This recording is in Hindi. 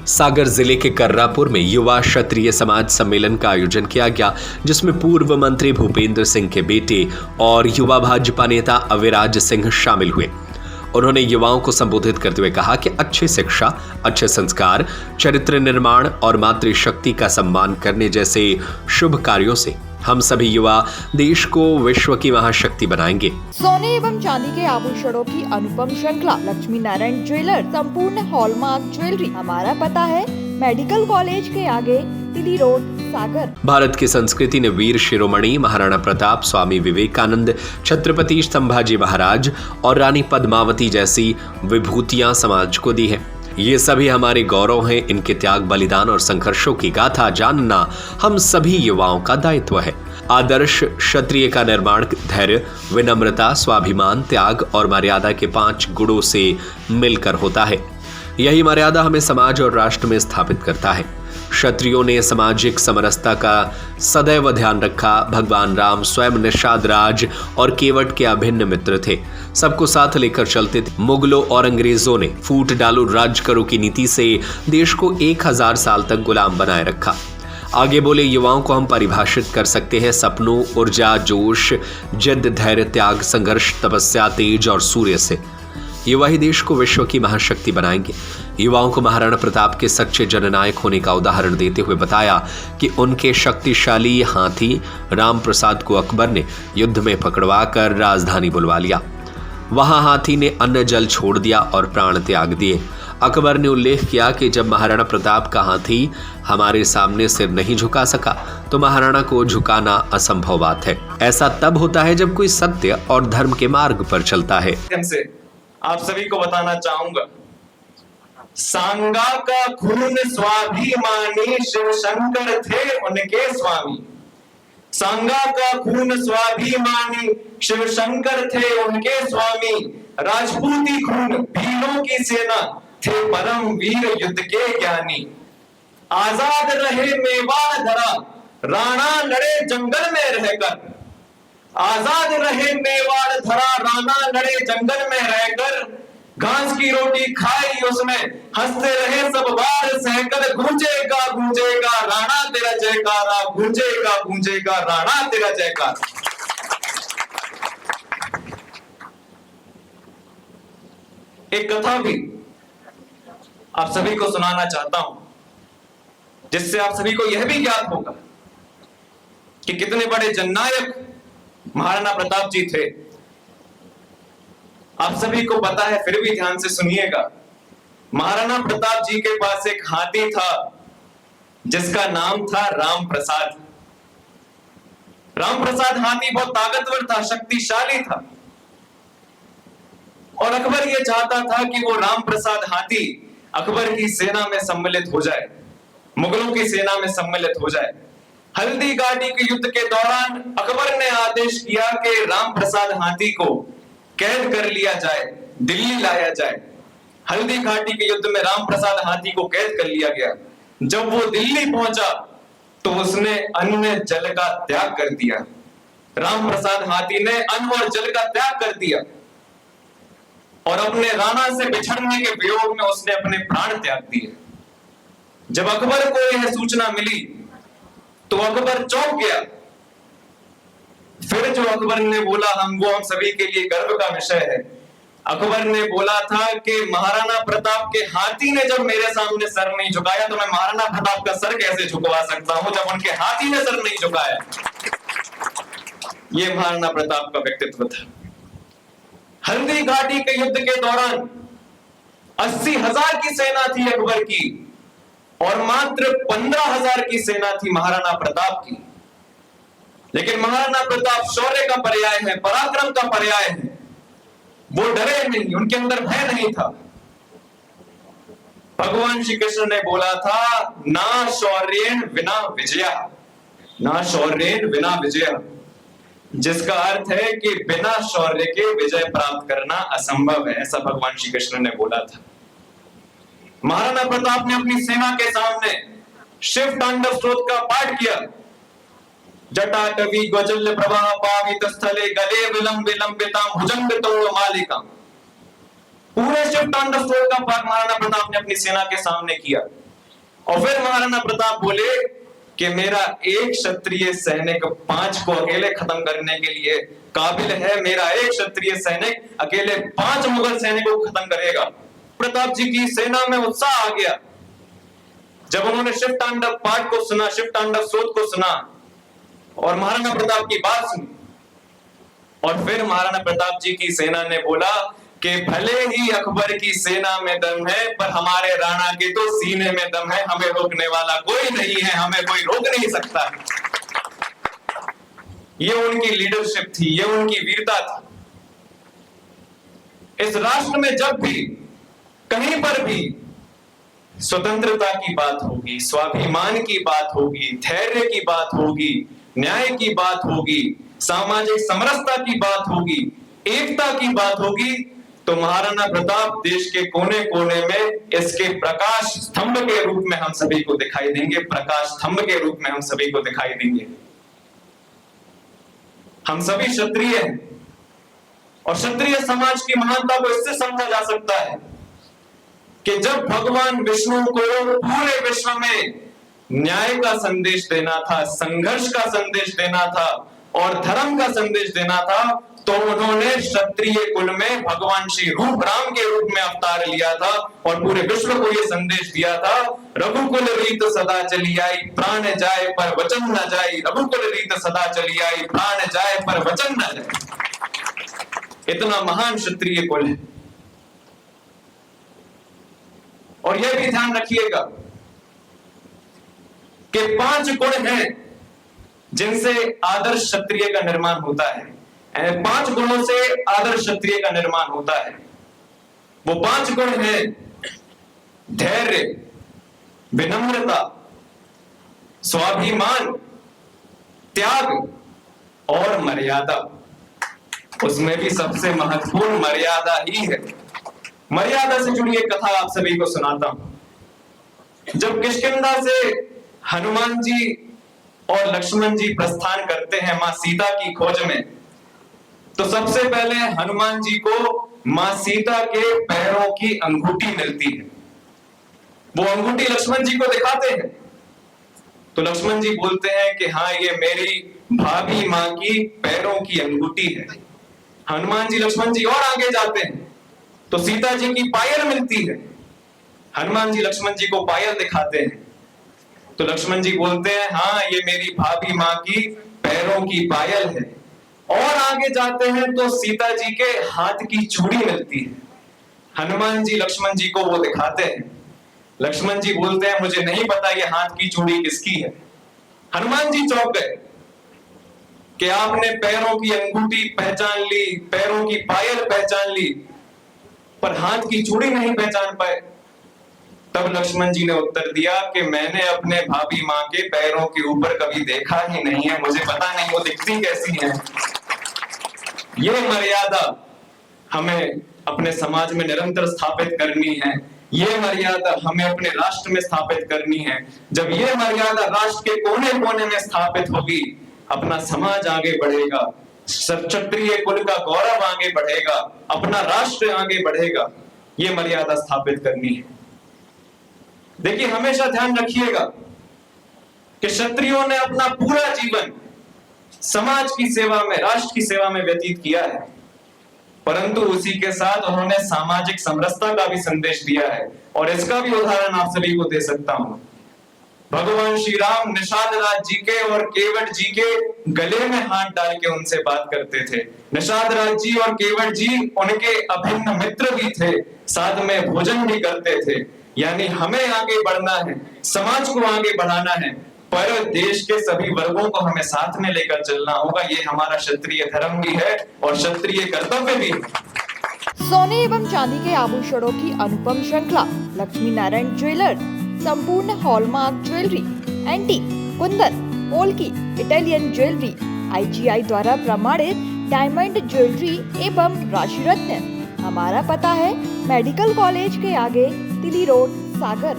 सागर जिले के कर्रापुर में युवा क्षत्रिय समाज सम्मेलन का आयोजन किया गया, जिसमें पूर्व मंत्री भूपेंद्र सिंह के बेटे और युवा भाजपा नेता अविराज सिंह शामिल हुए। उन्होंने युवाओं को संबोधित करते हुए कहा कि अच्छी शिक्षा, अच्छे संस्कार, चरित्र निर्माण और मातृशक्ति का सम्मान करने जैसे शुभ कार्यों से हम सभी युवा देश को विश्व की महाशक्ति बनाएंगे। सोने एवं चांदी के आभूषणों की अनुपम श्रृंखला लक्ष्मी नारायण ज्वेलर, संपूर्ण हॉलमार्क ज्वेलरी। हमारा पता है मेडिकल कॉलेज के आगे, टिली रोड, सागर। भारत की संस्कृति ने वीर शिरोमणि महाराणा प्रताप, स्वामी विवेकानंद, छत्रपति संभाजी महाराज और रानी पद्मावती जैसी विभूतियां समाज को दी है। ये सभी हमारे गौरव हैं। इनके त्याग, बलिदान और संघर्षों की गाथा जानना हम सभी युवाओं का दायित्व है। आदर्श क्षत्रिय का निर्माण धैर्य, विनम्रता, स्वाभिमान, त्याग और मर्यादा के 5 गुणों से मिलकर होता है। यही मर्यादा हमें समाज और राष्ट्र में स्थापित करता है। क्षत्रियों ने सामाजिक समरसता का सदैव ध्यान रखा। भगवान राम स्वयं निषाद राज और केवट के अभिन्न मित्र थे, सबको साथ लेकर चलते थे। मुगलों और अंग्रेजों ने फूट डालो राज करो की नीति से देश को 1000 साल तक गुलाम बनाए रखा। आगे बोले, युवाओं को हम परिभाषित कर सकते हैं सपनों, ऊर्जा, जोश, जिद, धैर्य, त्याग, संघर्ष, तपस्या, तेज और सूर्य से। युवा ही देश को विश्व की महाशक्ति बनाएंगे। युवाओं को महाराणा प्रताप के सच्चे जननायक होने का उदाहरण देते हुए बताया कि उनके शक्तिशाली हाथी राम प्रसाद को अकबर ने युद्ध में पकड़वा कर राजधानी बुलवा लिया। वहां हाथी ने अन्न जल छोड़ दिया और प्राण त्याग दिए। अकबर ने उल्लेख किया कि जब महाराणा प्रताप का हाथी हमारे सामने सिर नहीं झुका सका तो महाराणा को झुकाना असंभव बात है। ऐसा तब होता है जब कोई सत्य और धर्म के मार्ग पर चलता है। आप सभी को बताना चाहूंगा, सांगा का खून स्वाभिमानी शिव शंकर थे उनके स्वामी। सांगा का खून स्वाभिमानी शिव शंकर थे उनके स्वामी। राजपूती खून भीलों की सेना थे परम वीर युद्ध के ज्ञानी। आजाद रहे मेवाड़ धरा राणा लड़े जंगल में रहकर। आजाद रहे मेवाड़ धरा राणा लड़े जंगल में रहकर। घास की रोटी खाई उसने हंसते रहे सब बार सहकर। गूंजेगा गूंजेगा राणा तेरा जयकारा, गूंजेगा गूंजेगा राणा तेरा जयकारा। एक कथा भी आप सभी को सुनाना चाहता हूं, जिससे आप सभी को यह भी ज्ञात होगा कि कितने बड़े जननायक महाराणा प्रताप जी थे। आप सभी को पता है, फिर भी ध्यान से सुनिएगा। महाराणा प्रताप जी के पास एक हाथी था जिसका नाम था राम प्रसाद। राम प्रसाद हाथी बहुत ताकतवर था, शक्तिशाली था, और अकबर यह चाहता था कि वो राम प्रसाद हाथी अकबर की सेना में सम्मिलित हो जाए, मुगलों की सेना में सम्मिलित हो जाए। हल्दी घाटी के युद्ध के दौरान अकबर ने आदेश किया कि राम प्रसाद हाथी को कैद कर लिया जाए, दिल्ली लाया जाए। हल्दी घाटी के युद्ध में राम प्रसाद हाथी को कैद कर लिया गया। जब वो दिल्ली पहुंचा तो उसने अन्न जल का त्याग कर दिया। राम प्रसाद हाथी ने अन्न और जल का त्याग कर दिया और अपने राणा से बिछड़ने के वियोग में उसने अपने प्राण त्याग दिए। जब अकबर को यह सूचना मिली तो अकबर चौंक गया। फिर जो अकबर ने बोला, हम सभी के लिए गर्व का विषय है। अकबर ने बोला था कि महाराणा प्रताप के हाथी ने जब मेरे सामने सर नहीं झुकाया तो मैं महाराणा प्रताप का सर कैसे झुकवा सकता हूं जब उनके हाथी ने सर नहीं झुकाया। यह महाराणा प्रताप का व्यक्तित्व था। हल्दी घाटी के युद्ध के दौरान 80,000 की सेना थी अकबर की और मात्र 15,000 की सेना थी महाराणा प्रताप की। लेकिन महाराणा प्रताप शौर्य का पर्याय है, पराक्रम का पर्याय है। वो डरे नहीं, उनके अंदर भय नहीं था। भगवान श्री कृष्ण ने बोला था, ना शौर्येन विना विजया, ना शौर्येन विना विजया, जिसका अर्थ है कि बिना शौर्य के विजय प्राप्त करना असंभव है। ऐसा भगवान श्री कृष्ण ने बोला था। महाराणा प्रताप ने अपनी सेना के सामने शिव तांडव स्तोत्र का पाठ किया। जटाटवी गजल प्रवाह पावित स्थले गले विलंब विलंबिताम भुजंग तोड़ मालिका। पूरे शिव तांडव स्तोत्र का पाठ महाराणा प्रताप ने अपनी सेना के सामने किया। और फिर महाराणा प्रताप बोले कि मेरा एक क्षत्रिय सैनिक 5 को अकेले खत्म करने के लिए काबिल है, मेरा एक क्षत्रिय सैनिक अकेले 5 मुगल सैनिकों को खत्म करेगा। प्रताप जी की सेना में उत्साह आ गया जब उन्होंने शिव तांडव पाठ को सुना, शिव तांडव स्तोत्र को सुना और महाराणा प्रताप की बात सुनी। और फिर महाराणा प्रताप जी की सेना ने बोला कि भले ही अकबर की सेना में दम है, पर हमारे राणा के तो सीने में दम है, हमें रोकने वाला कोई नहीं है, हमें कोई रोक नहीं सकता। ये उनकी लीडरशिप थी, ये उनकी वीरता थी। इस राष्ट्र में जब भी कहीं पर भी स्वतंत्रता की बात होगी, स्वाभिमान की बात होगी, धैर्य की बात होगी, न्याय की बात होगी, सामाजिक समरसता की बात होगी, एकता की बात होगी, तो महाराणा प्रताप देश के कोने कोने में इसके प्रकाश स्तंभ के रूप में हम सभी को दिखाई देंगे, प्रकाश स्तंभ के रूप में हम सभी को दिखाई देंगे। हम सभी क्षत्रिय हैं और क्षत्रिय समाज की महानता को इससे समझा जा सकता है कि जब भगवान विष्णु को पूरे विश्व में न्याय का संदेश देना था, संघर्ष का संदेश देना था और धर्म का संदेश देना था, तो उन्होंने क्षत्रिय कुल में भगवान श्री रूप राम के रूप में अवतार लिया था और पूरे विश्व को यह संदेश दिया था, रघुकुल रीत सदा चली आई, प्राण जाए पर वचन न जाए, रघुकुल रीत सदा चली आई, प्राण जाए पर वचन न जाए। इतना महान क्षत्रिय कुल है। और यह भी ध्यान रखिएगा कि 5 गुण हैं जिनसे आदर्श क्षत्रिय का निर्माण होता है। 5 गुणों से आदर्श क्षत्रिय का निर्माण होता है। वो 5 गुण हैं धैर्य, विनम्रता, स्वाभिमान, त्याग और मर्यादा। उसमें भी सबसे महत्वपूर्ण मर्यादा ही है। मर्यादा से जुड़ी एक कथा आप सभी को सुनाता हूं। जब किष्किंधा से हनुमान जी और लक्ष्मण जी प्रस्थान करते हैं मां सीता की खोज में, तो सबसे पहले हनुमान जी को मां सीता के पैरों की अंगूठी मिलती है। वो अंगूठी लक्ष्मण जी को दिखाते हैं तो लक्ष्मण जी बोलते हैं कि हाँ, ये मेरी भाभी मां की पैरों की अंगूठी है। हनुमान जी लक्ष्मण जी और आगे जाते हैं तो सीता जी की पायल मिलती है। हनुमान जी लक्ष्मण जी को पायल दिखाते हैं तो लक्ष्मण जी बोलते हैं हाँ, ये मेरी भाभी मां की पैरों की पायल है। और आगे जाते हैं तो सीता जी के हाथ की चूड़ी मिलती है। हनुमान जी लक्ष्मण जी को वो दिखाते हैं। लक्ष्मण जी बोलते हैं मुझे नहीं पता ये हाथ की चूड़ी किसकी है। हनुमान जी चौंक गए कि आपने पैरों की अंगूठी पहचान ली, पैरों की पायल पहचान ली, पर हाथ की चूड़ी नहीं पहचान पाए। तब लक्ष्मण जी ने उत्तर दिया कि मैंने अपने भाभी मां के पैरों के ऊपर कभी देखा ही नहीं है, मुझे पता नहीं वो दिखती कैसी है। ये मर्यादा हमें अपने समाज में निरंतर स्थापित करनी है। ये मर्यादा हमें अपने राष्ट्र में स्थापित करनी है। जब ये मर्यादा राष्ट्र के कोने कोने में स्थापित होगी, अपना समाज आगे बढ़ेगा, क्षत्रिय कुल का गौरव आगे बढ़ेगा, अपना राष्ट्र आगे बढ़ेगा। ये मर्यादा स्थापित करनी है। देखिए, हमेशा ध्यान रखिएगा कि क्षत्रियों ने अपना पूरा जीवन समाज की सेवा में, राष्ट्र की सेवा में व्यतीत किया है, परंतु उसी के साथ उन्होंने सामाजिक समरसता का भी संदेश दिया है। और इसका भी उदाहरण आप सभी को दे सकता हूं। भगवान श्री राम निषाद राज जी के और केवट जी के गले में हाथ डाल के उनसे बात करते थे। निषाद राज जी और केवट जी उनके अभिन्न मित्र भी थे, साथ में भोजन भी करते थे। यानी हमें आगे बढ़ना है, समाज को आगे बढ़ाना है, पर देश के सभी वर्गों को हमें साथ में लेकर चलना होगा। ये हमारा क्षत्रिय धर्म भी है और क्षत्रिय कर्तव्य भी है। सोने एवं चांदी के आभूषणों की अनुपम श्रृंखला लक्ष्मी नारायण ज्वेलर्स संपूर्ण hallmark jewellery, antique, Kundan, polki, Italian jewellery, IGI द्वारा प्रमाणित डायमंड ज्वेलरी एवं राशि रत्न। हमारा पता है मेडिकल कॉलेज के आगे, तिली रोड, सागर।